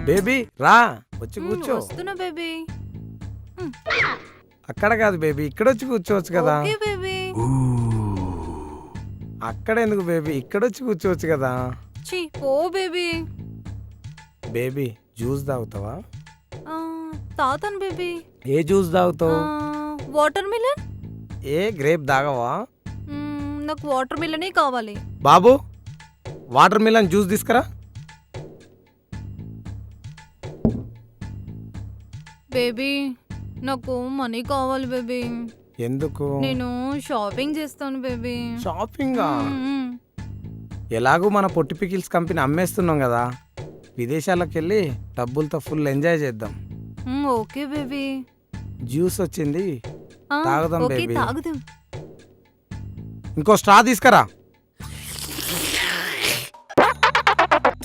Baby రా వచ్చి కూర్చో. వస్తున్నా బేబీ. అక్కడ కాదు బేబీ, ఇక్కడ వచ్చి కూర్చోవచ్చు కదా. Okay baby. అక్కడ ఎందుకు బేబీ, ఇక్కడ వచ్చి కూర్చోవచ్చు కదా. ఛీ పో బేబీ. బేబీ జ్యూస్ తాగుతావా? తాగుతాను బేబీ. ఏ జ్యూస్ తాగుతావు? Water melon. ఏ గ్రేప్ తాగవా? నాకు వాటర్ మిలనే కావాలి. బాబు వాటర్ మిలన్ జ్యూస్ తీసుకురా. బేబీ నాకు మనీ కావాలి బేబీ. ఎందుకు? నేను షాపింగ్ చేస్తాను బేబీ. షాపింగా? ఎలాగూ మన పొట్టి పికిల్స్ కంపెనీ అమ్మేస్తున్నాం కదా, విదేశాలకు వెళ్ళి డబ్బులతో ఫుల్ ఎంజాయ్ చేద్దాం. Okay baby. జ్యూస్ వచ్చింది తాగుదాం ఓకే బేబీ. తాగుదాం. ఇంకో స్ట్రా తీసుకురా.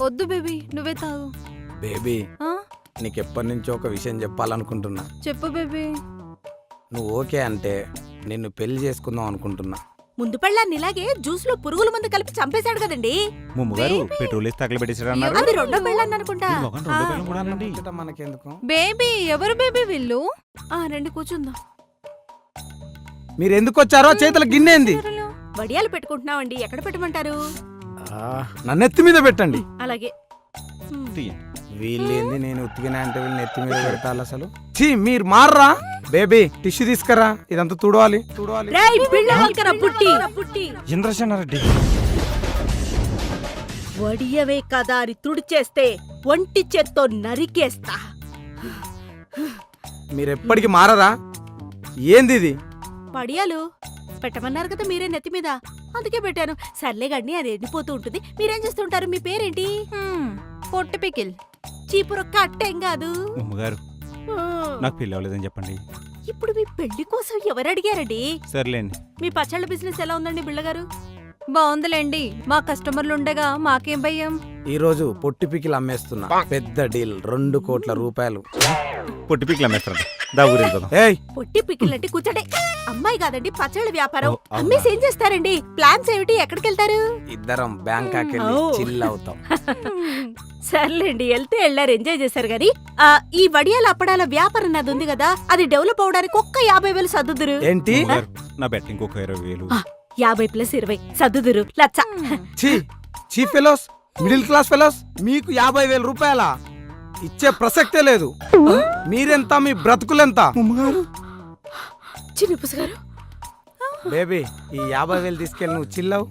వద్దు బేబీ నువ్వే తాగు. బేబీ నీకు ఎప్పటి నుంచో ఒక విషయం చెప్పాలనుకుంటున్నా. చెప్పు బేబీ. నువ్వు ఓకే అంటే నిన్ను పెళ్లి చేసుకుందాం అనుకుంటున్నా. ముందు పెళ్ళాన్ని ఇలాగే జ్యూస్ లో పురుగుల మందు కలిపి చంపేశాడు కదండి. ముమ్మగారు పెట్రోల్ వేసి తగలబెట్టేసాడు అన్నారు. అది రెండో పెళ్ళాన్ని అనుకుంటా. మనకెందుకు బేబీ ఎవరు బేబీ వీళ్ళు? రండి కూర్చుందాం. మీరు ఎందుకు వచ్చారో? చేతుల గిన్నెంది? వడియాలు పెట్టుకుంటున్నామండి, ఎక్కడ పెట్టమంటారు? నన్ను ఎత్తి మీద పెట్టండి. అలాగే. వీళ్ళేంది నేను ఉత్తిగినా అంటే వీళ్ళని ఎత్తి మీద పెడతాను అసలు. ఛీ మీరు మార్రా. బేబీ టిష్యూ తీసుకురా, ఇదంతా తుడవాలి. ఇంద్రసేనారెడ్డి వడియవే కదా అని తుడిచేస్తే ఒంటి చేత్తో నరికేస్తా. మీరు ఎప్పటికి మారరా? ఏంది ఇది? వడియాలు పెట్టమన్నారు కదా మీరే నెత్తి మీద, అందుకే పెట్టాను. సర్లే గండి, అది ఎండిపోతూ ఉంటుంది. మీరేం చేస్తుంటారు? మీ పేరేంటి? పొట్టి పికిల్. చీపురొక్క అట్టేం కాదు. ముమ్మగారు నాకు పెళ్లి అవ్వలేదని చెప్పండి. ఇప్పుడు మీ పెళ్లి కోసం ఎవరు అడిగారండి? సర్లేండి. మీ పచ్చళ్ళ బిజినెస్ ఎలా ఉందండి బిళ్ళగారు? బాగుందిలేండి, మా కస్టమర్లు ఉండగా మాకేం భయం. ఈ రోజు పొట్టి పికిల్ అమ్మేస్తున్నా. పెద్ద డీల్, 2 కోట్ల రూపాయలు. పొట్టి పికిల్ అమ్మేస్తారండి. దా ఊరు వెళ్ళిపోదాం. ఏయ్ పొట్టి పికిల్ అంటే కూర్చోడే. అమ్మాయి కాదండి, పచ్చళ్ళ వ్యాపారం. అమ్మేసి ఏం చేస్తారండి? ప్లాన్స్ ఏమిటి? ఎక్కడికి వెళ్తారు? ఇద్దరం బ్యాంకాక్ వెళ్ళి చిల్ అవుతాం. సర్లేండి, వెళ్తే వెళ్ళారు, ఎంజాయ్ చేశారు గాని ఈ వడియాల అప్పడాల వ్యాపారం నాది ఉంది కదా, అది డెవలప్ అవడానికి ఒక్క 50,000 సర్దుదురు. ఏంటి? నా బెట్ ఇంకొక 20,000. 50 + 20 సర్దుదురు. లచ్చ. Chief fellows, middle class fellows, మీకు 50,000 రూపాయల ఇచ్చే ప్రసక్తే లేదు. మీరెంత? మీ బ్రతుకులెంత? చిన్న పుసగారు. బేబీ ఈ 50,000 తీసుకెళ్ళి నువ్వు చిల్లవు.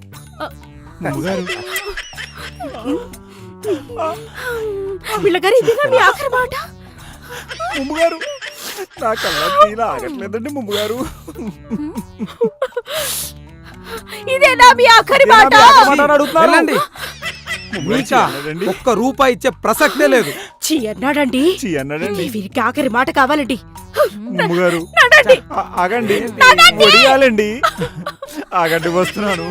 పిల్లగారు ఇదేనా మీ ఆఖరి మాట? ముమ్మగారు నా కళ్ళ ఆగట్లేదండి. ముమ్మగారు ఇదేనా మీ ఆఖరి మాట? వెళ్ళండి. ఒక్క రూపాయి ఇచ్చే ప్రసక్తే లేదు. చీ అన్నాడండి. వీరికి ఆఖరి మాట కావాలండి. ముమ్మగారు ఆగండి, ఆగండి, వస్తున్నాను.